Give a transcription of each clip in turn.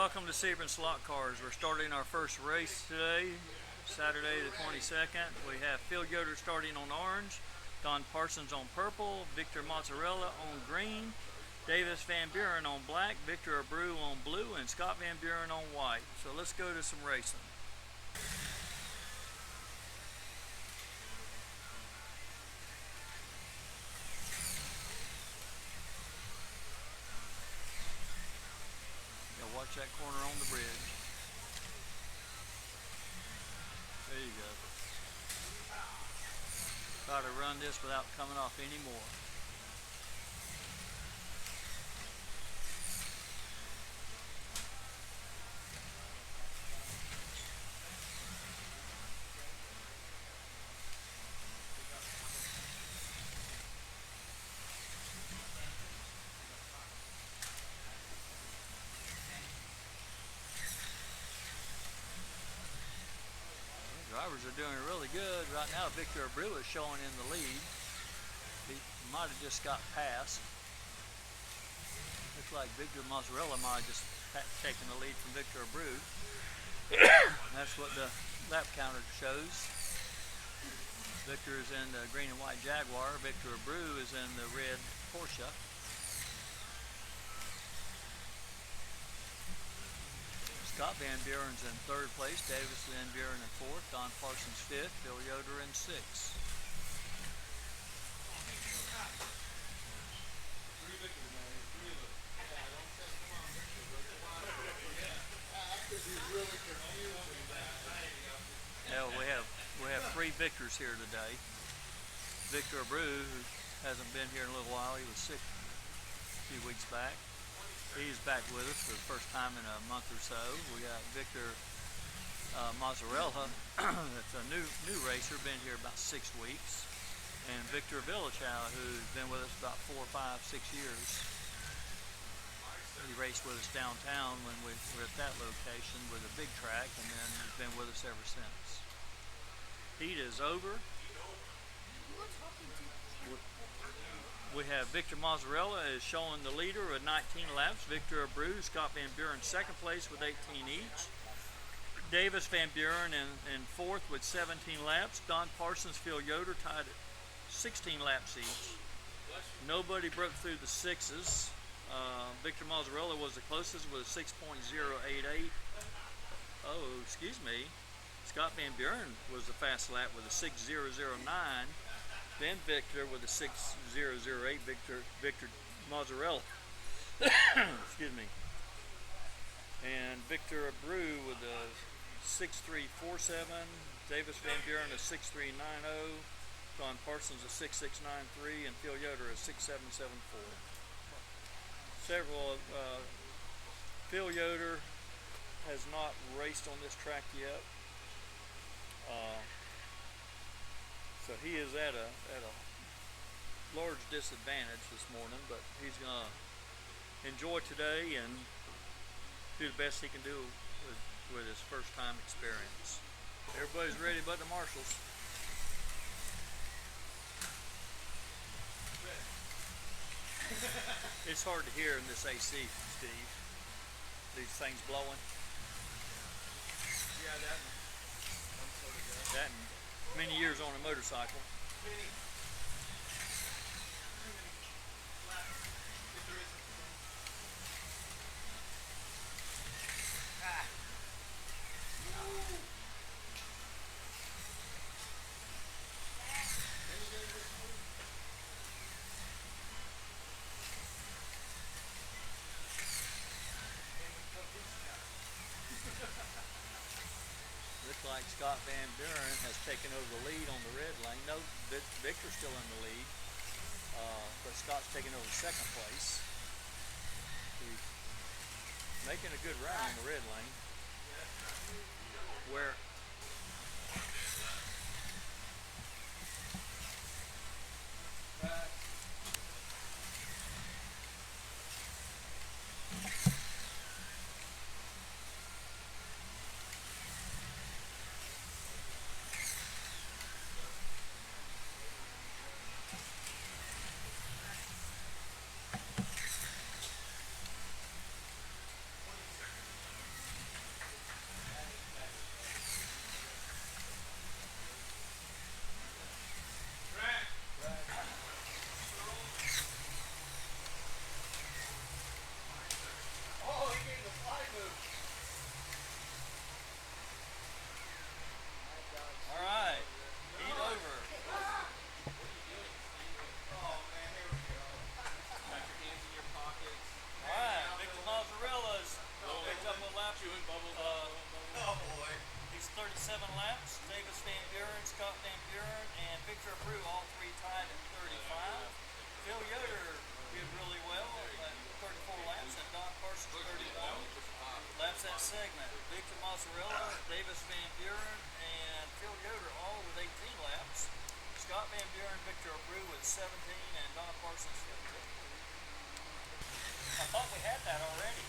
Welcome to Sebring Slot Cars. We're starting our first race today, Saturday the 22nd. We have Phil Yoder starting on orange, Don Parsons on purple, Victor Mozzarella on green, Davis Van Buren on black, Victor Abreu on blue, and Scott Van Buren on white. So let's go to some racing. Now watch that corner on the bridge. There you go. Try to run this without coming off anymore. Drivers are doing really good. Right now, Victor Abreu is showing in the lead. He might have just got past. Looks like Victor Mozzarella might have just taken the lead from Victor Abreu. That's what the lap counter shows. Victor is in the green and white Jaguar. Victor Abreu is in the red Porsche. Scott Van Buren's in third place, Davis Van Buren in fourth, Don Parsons fifth, Phil Yoder in sixth. Yeah, we have three Victors here today. Victor Abreu, who hasn't been here in a little while, he was sick a few weeks back. He's back with us for the first time in a month or so. We got Victor Mozzarella, that's a new racer, been here about 6 weeks. And Victor Villachow, who's been with us about 4, 5, 6 years. He raced with us downtown when we were at that location with a big track, and then he's been with us ever since. Heat is over. We have Victor Mozzarella is showing the leader with 19 laps. Victor Abreu, Scott Van Buren second place with 18 each. Davis Van Buren in fourth with 17 laps. Don Parsons, Phil Yoder tied at 16 laps each. Nobody broke through the sixes. Victor Mozzarella was the closest with a 6.088. Oh, excuse me. Scott Van Buren was the fast lap with a 6.009. Then Victor with a 6.008, Victor Mozzarella. Excuse me. And Victor Abreu with a 6.347, Davis Van Buren a 6.390, Don Parsons a 6.693, and Phil Yoder a 6.774. Phil Yoder has not raced on this track yet. So he is at a large disadvantage this morning, but he's going to enjoy today and do the best he can do with his first time experience. Everybody's ready but the marshals. It's hard to hear in this AC, Steve. These things blowing. Yeah, that sort of good. That and many years on a motorcycle. Looks like Scott Van Buren has taken over the lead on the red lane. No, Victor's still in the lead, but Scott's taking over second place. He's making a good run on the red lane. Where that segment. Victor Mozzarella, Davis Van Buren, and Phil Yoder all with 18 laps. Scott Van Buren, Victor Abreu with 17, and Don Parsons 15. I thought we had that already.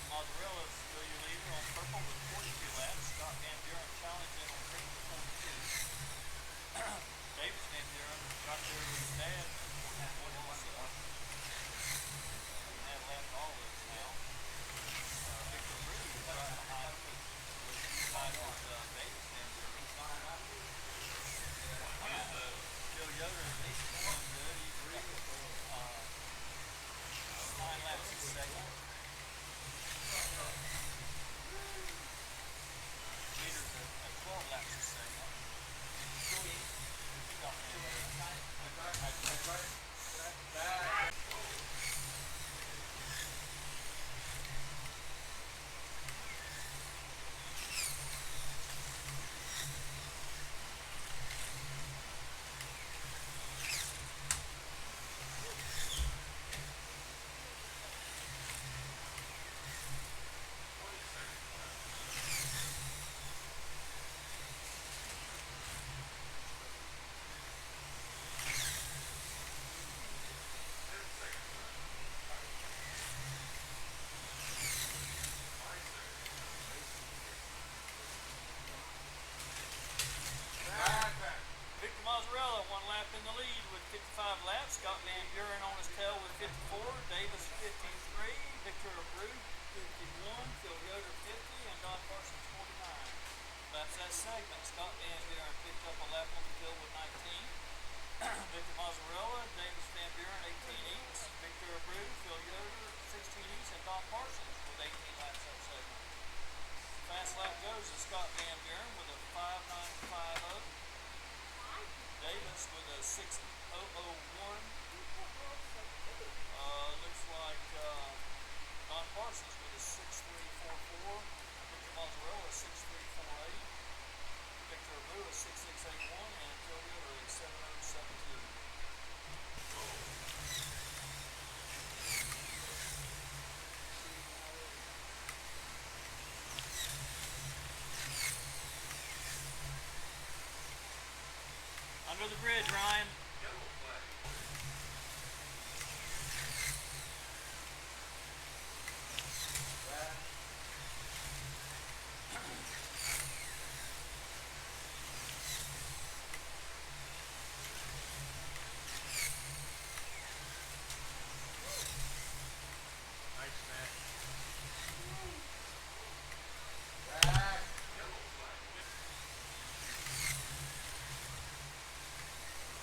Mozzarella is still your leader on purple with 42 laps. Scott Van Buren challenging on green with 42. Davis Van Buren got there with his dad with 41. Doesn't have left all of us now. Victor Abreu is right behind him with 5 with Davis Van Buren. Phil Yoder is doing good. He's 9 laps in second. Leaders at 12 laps a second. Victor Mozzarella, 1 lap in the lead with 55 laps. Scott Van Buren on his tail with 54. Davis 53. Victor Abreu 51. Phil Yoder 50. And Don Parsons 49. That's that segment. Scott Van Buren picked up a lap on the field with 19. Victor Mozzarella, Davis Van Buren 18 each. Victor Abreu, Phil Yoder 16 each. And Don Parsons with 18 laps that segment. Fast lap goes to Scott Van Buren with a 5.950. Davis with a 6.001. Looks like Don Parsons with a 6.344. Victor Mozzarella 6.348. Victor Abreu a 6.681. And Phil Yoder a 7.072. Under the bridge, Ryan.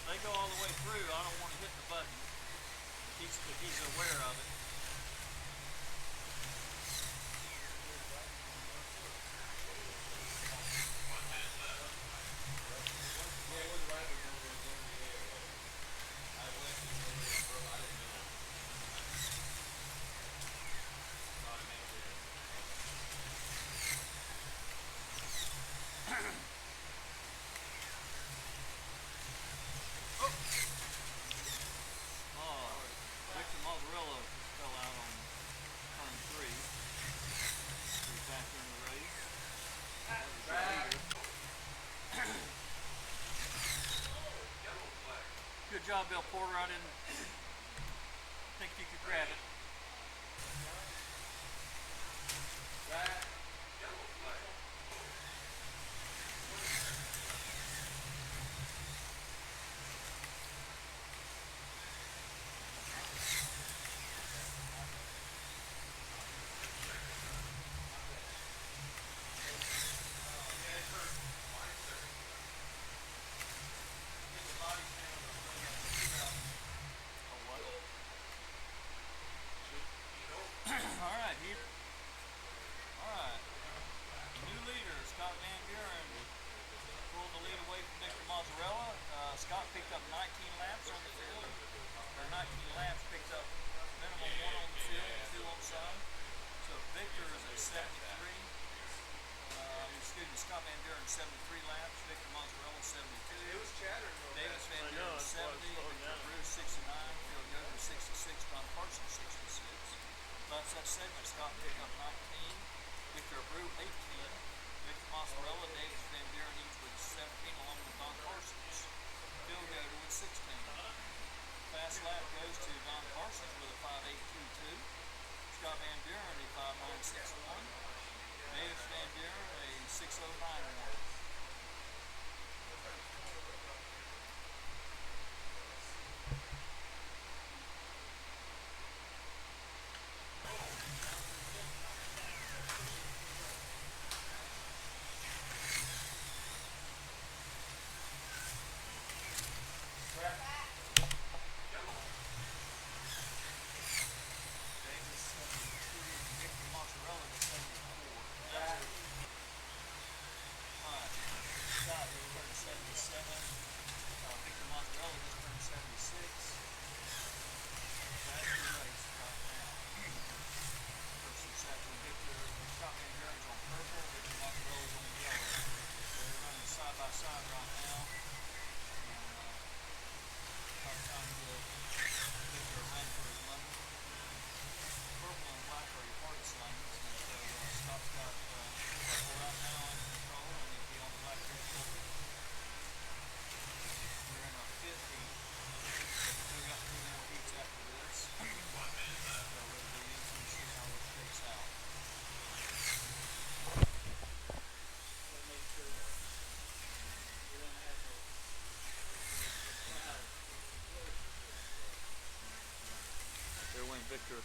They go all the way through. I don't want to hit the button if he's aware of it. Victor Mozzarella fell out on turn 3. He's back in the race. Good job, Bill Porter. I didn't think you could grab it. laps on the field, or 19 laps, picked up minimum 1 on the field, 2 on some. So Victor is at 73. Scott Van Buren 73 laps, Victor Mozzarella 72. It was chattering over Davis that. Van Buren 70, Victor Bruce 69, Phil Yoder 66, Don Parsons 66. That's that segment. Scott picked up 19, Victor Brew 18, Victor Mozzarella, Davis Van Buren each with 17 along with Don Parsons. Phil Yoder with 16. Fast lap goes to Don Parsons with a 5.822. Scott Van Buren a 5.961. Davis Van Buren a 6.091. Victor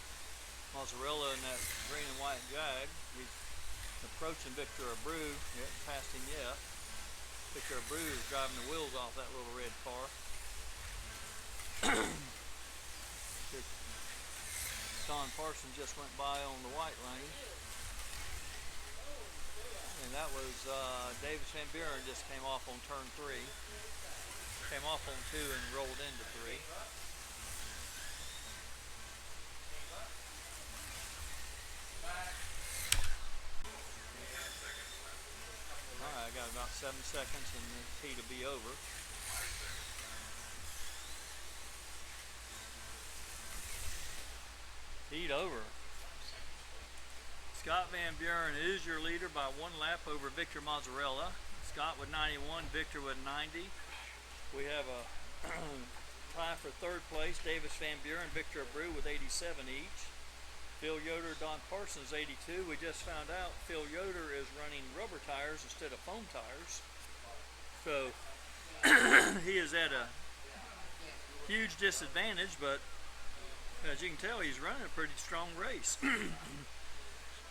Mozzarella in that green and white Jag. He's approaching Victor Abreu. He hasn't passed him yet. Victor Abreu is driving the wheels off that little red car. Don Parsons just went by on the white lane. And that was Davis Van Buren just came off on turn 3. Came off on 2 and rolled into 3. I got about 7 seconds and the heat will be over. Heat over. Scott Van Buren is your leader by 1 lap over Victor Mozzarella. Scott with 91, Victor with 90. We have a tie for 3rd place, Davis Van Buren, Victor Abreu with 87 each. Phil Yoder, Don Parsons 82. We just found out Phil Yoder is running rubber tires instead of foam tires. So he is at a huge disadvantage, but as you can tell, he's running a pretty strong race.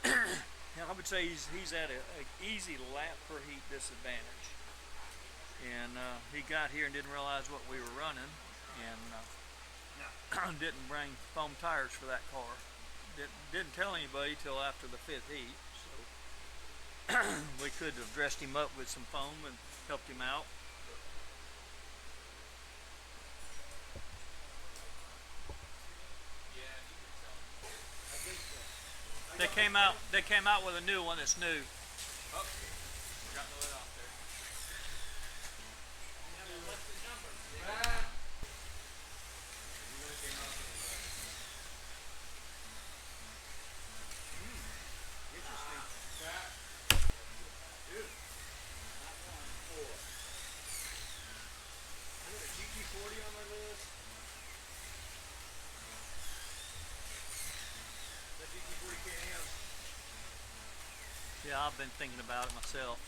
I would say he's at an easy lap per heat disadvantage. And he got here and didn't realize what we were running, and didn't bring foam tires for that car. Didn't tell anybody till after the 5th heat, so we could have dressed him up with some foam and helped him out. They came out with a new one that's new. Oh, forgot the lid off there. Yeah, I've been thinking about it myself.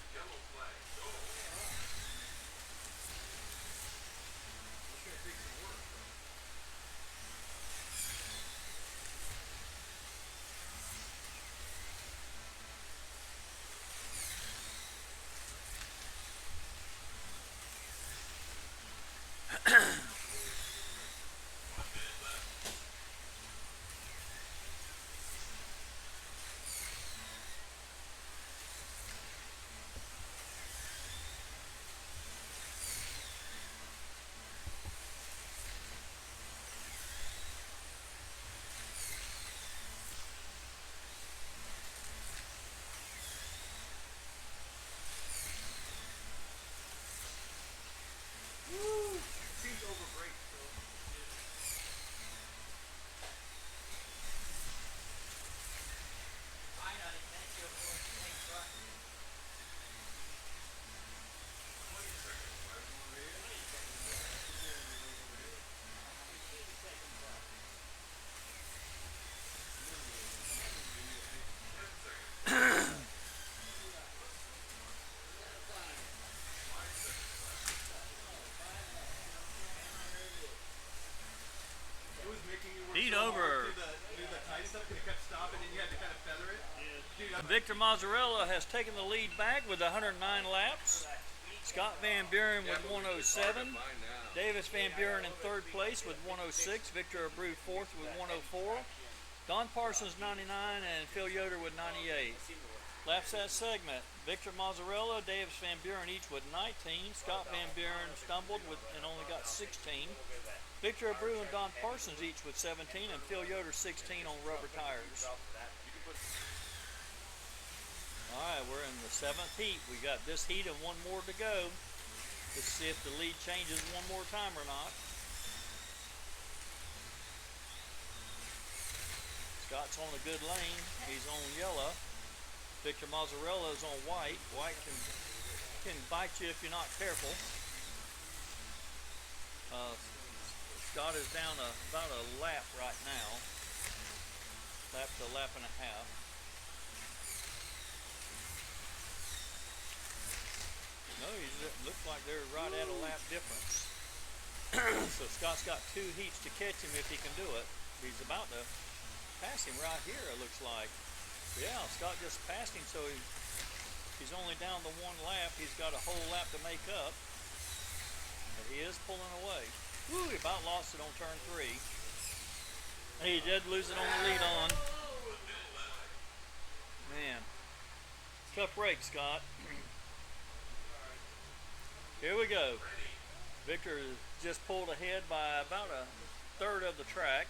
Victor Mazzarella has taken the lead back with 109 laps. Scott Van Buren with 107. Davis Van Buren in third place with 106. Victor Abreu fourth with 104. Don Parsons 99 and Phil Yoder with 98. Laps that segment. Victor Mazzarella, Davis Van Buren each with 19. Scott Van Buren stumbled and only got 16. Victor Abreu and Don Parsons each with 17, and Phil Yoder 16 on rubber tires. All right, we're in the 7th heat. We got this heat and one more to go. Let's see if the lead changes one more time or not. Scott's on a good lane. He's on yellow. Victor Mazzarella is on white. White can bite you if you're not careful. Scott is down about a lap right now. Lap to a lap and a half. No, looks like they're right at a lap difference. So Scott's got 2 heats to catch him if he can do it. He's about to pass him right here, it looks like. Yeah, Scott just passed him, so he's only down to 1 lap. He's got a whole lap to make up. But he is pulling away. Woo, he about lost it on turn 3. He did lose it on the lead on. Man, tough break, Scott. Here we go. Victor just pulled ahead by about a third of the track.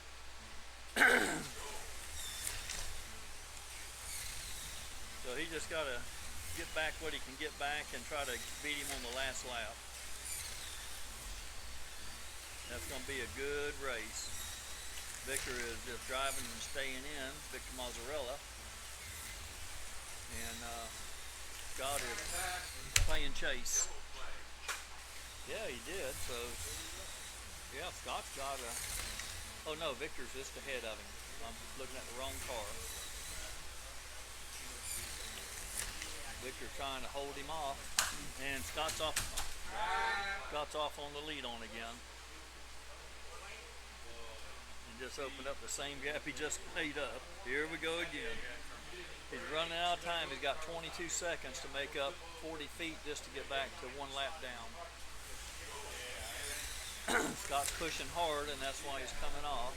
So he just got to get back what he can get back and try to beat him on the last lap. That's going to be a good race. Victor is just driving and staying in, Victor Mazzarella. And Scott is playing chase. Yeah, he did. So, yeah, Scott's got a... Oh, no, Victor's just ahead of him. I'm looking at the wrong car. Victor trying to hold him off, and Scott's off on the lead on again. And just opened up the same gap he just made up. Here we go again. He's running out of time. He's got 22 seconds to make up 40 feet just to get back to 1 lap down. Scott's pushing hard, and that's why he's coming off.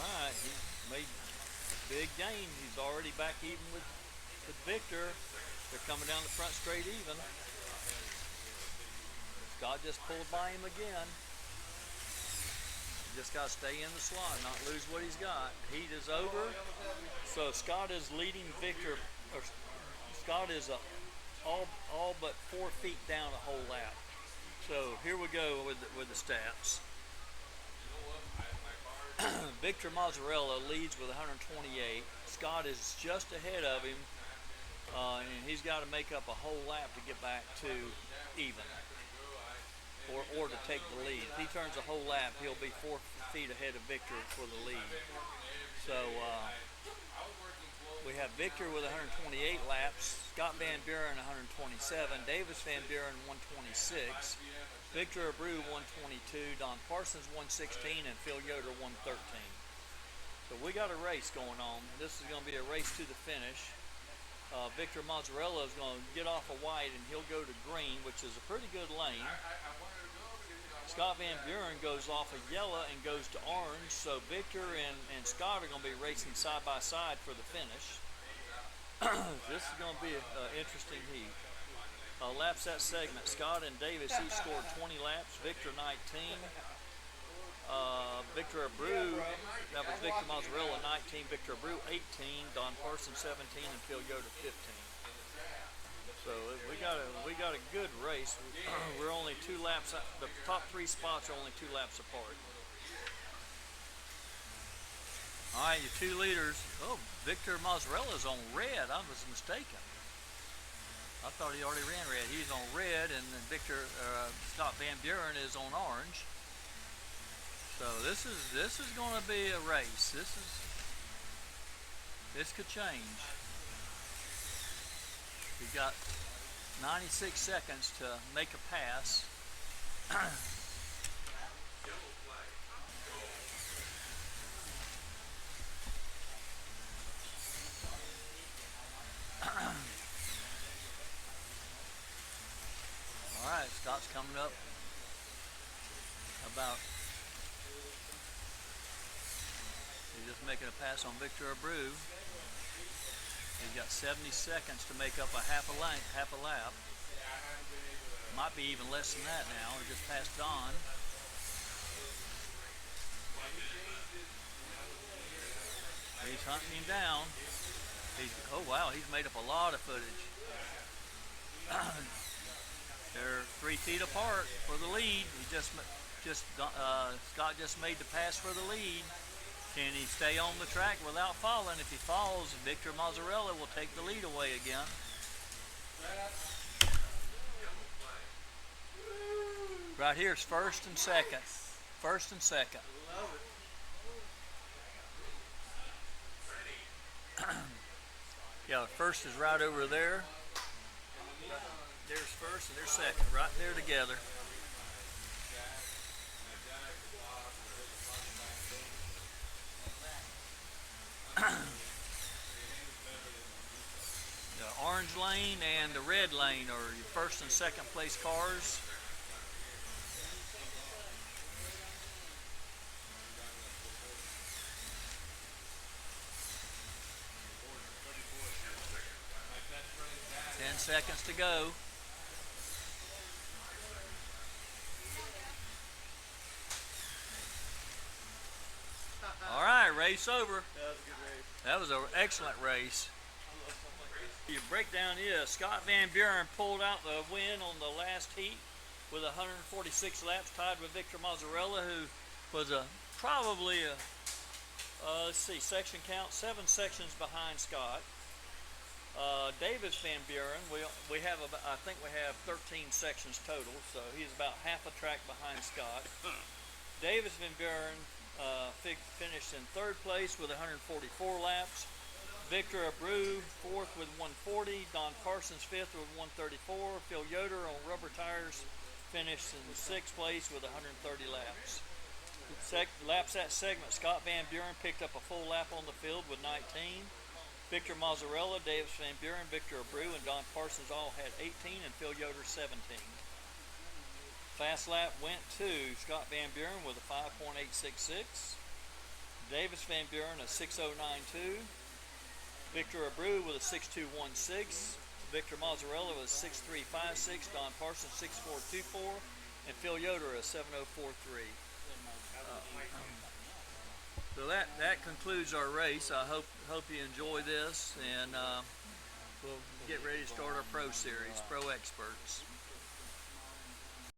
All right, he's made big gain. He's already back even with Victor. They're coming down the front straight even. Scott just pulled by him again. Just got to stay in the slot, not lose what he's got. Heat is over, so Scott is leading Victor. Or Scott is all but 4 feet down a whole lap. So here we go with the stats. Victor Mazzarella leads with 128. Scott is just ahead of him, and he's got to make up a whole lap to get back to even, or to take the lead. If he turns a whole lap, he'll be 4 feet ahead of Victor for the lead. So we have Victor with 128 laps, Scott Van Buren 127, Davis Van Buren 126, Victor Abreu 122, Don Parsons 116, and Phil Yoder 113. So we got a race going on. This is going to be a race to the finish. Victor Mazzarella is going to get off of white and he'll go to green, which is a pretty good lane. Scott Van Buren goes off of yellow and goes to orange. So Victor and Scott are going to be racing side by side for the finish. This is going to be an interesting heat. Laps that segment. Scott and Davis each scored 20 laps. Victor 19. Victor Abreu, that was Victor Mazzarella 19, Victor Abreu 18, Don Parsons 17, and Phil Yoder 15. So we got a good race. We're only 2 laps. The top 3 spots are only 2 laps apart. All right, your 2 leaders. Oh, Victor Mazzarella is on red. I was mistaken. I thought he already ran red. He's on red, and then Scott Van Buren is on orange. So this is going to be a race. This could change. We've got 96 seconds to make a pass. right, Scott's coming up about. He's just making a pass on Victor Abreu. He's got 70 seconds to make up a half a lap. Might be even less than that now. He just passed Don. He's hunting him down. Oh wow, he's made up a lot of footage. They're 3 feet apart for the lead. Scott just made the pass for the lead. Can he stay on the track without falling? If he falls, Victor Mazzarella will take the lead away again. Right here is first and second. First and second. Yeah, first is right over there. There's first and there's second, right there together. The orange lane and the red lane are your first and second place cars. Seconds to go. All right, race over. That was a good race. That was an excellent race. Your breakdown is Scott Van Buren pulled out the win on the last heat with 146 laps, tied with Victor Mazzarella, who was probably let's see, section count, 7 sections behind Scott. Davis Van Buren, we have about, I think we have 13 sections total, so he's about half a track behind Scott. Davis Van Buren finished in 3rd place with 144 laps. Victor Abreu 4th with 140. Don Carson's 5th with 134. Phil Yoder on rubber tires finished in 6th place with 130 laps. Laps that segment, Scott Van Buren picked up a full lap on the field with 19. Victor Mazzarella, Davis Van Buren, Victor Abreu, and Don Parsons all had 18, and Phil Yoder 17. Fast lap went to Scott Van Buren with a 5.866, Davis Van Buren a 6.092, Victor Abreu with a 6.216, Victor Mazzarella with a 6.356, Don Parsons 6.424, and Phil Yoder a 7.043. So that concludes our race. I hope you enjoy this, and we'll get ready to start our Pro Series, Pro Experts.